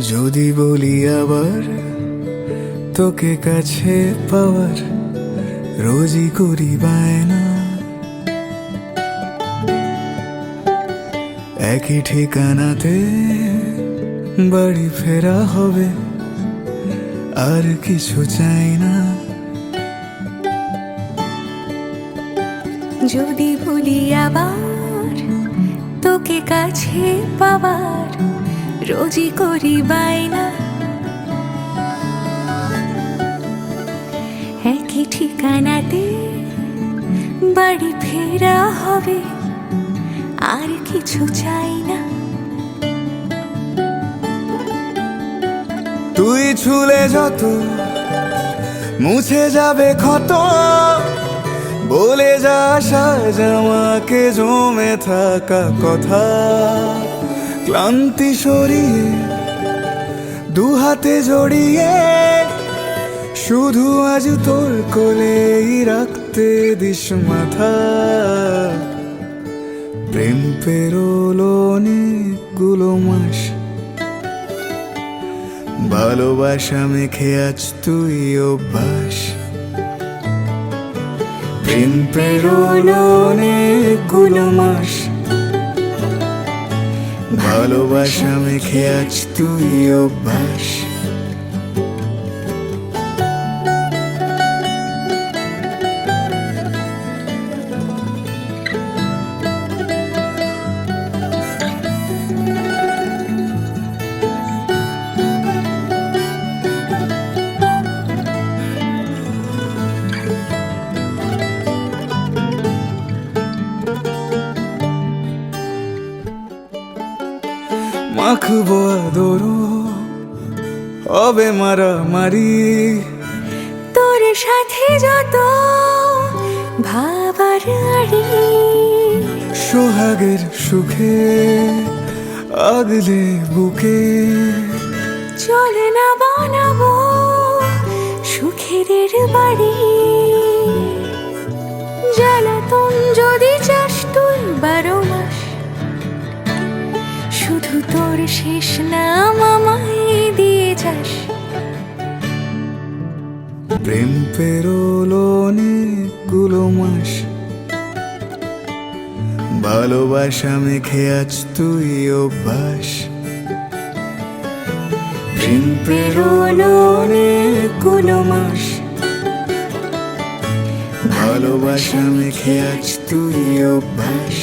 যদি বলি আবার তোকে কাছে পাওয়ার রোজই করি বায়না, একই ঠিকানাতে বাড়ি ফেরা হবে, আর কিছু চাই না। যদি বলি আবার তোকে কাছে পাওয়ার রোজই করি বায়না, একই ঠিকানাতে বাড়ি ফেরা হবে, আর কিছু চাই না। তুই ছুলে যত মুছে যাবে ক্ষত, বলে যাস আজ আমাকে জমে থাকা কথা। ক্লান্তি সরিয়ে দু হাতে জড়িয়ে শুধু আজ তোর কোলেই রাখতে দিস মাথা। প্রেম পেরোলো অনেকগুলো মাস, ভালোবাসা মেখে আজ তুই অভ্যাস। প্রেম পেরোলো অনেকগুলো মাস, ভালোবাসা মেখে আজ তুই অভ্যাস। মাখবো আদরো হবে মারামারি, তোর সাথে যত ভাবার আড়ি, সোহাগের সুখে আগলে বুকে চলে না বানাবো সুখের বাড়ি। জ্বালাতন যদি চাস তুই 12 মাস, শুধু তোর শেষ নাম আমায় দিয়ে যাস। প্রেম পেরোলো অনেকগুলো মাস, ভালোবাসা মেখে আজ তুই অভ্যাস। প্রেম পেরোলো অনেকগুলো মাস, ভালোবাসা মেখে আজ তুই অভ্যাস।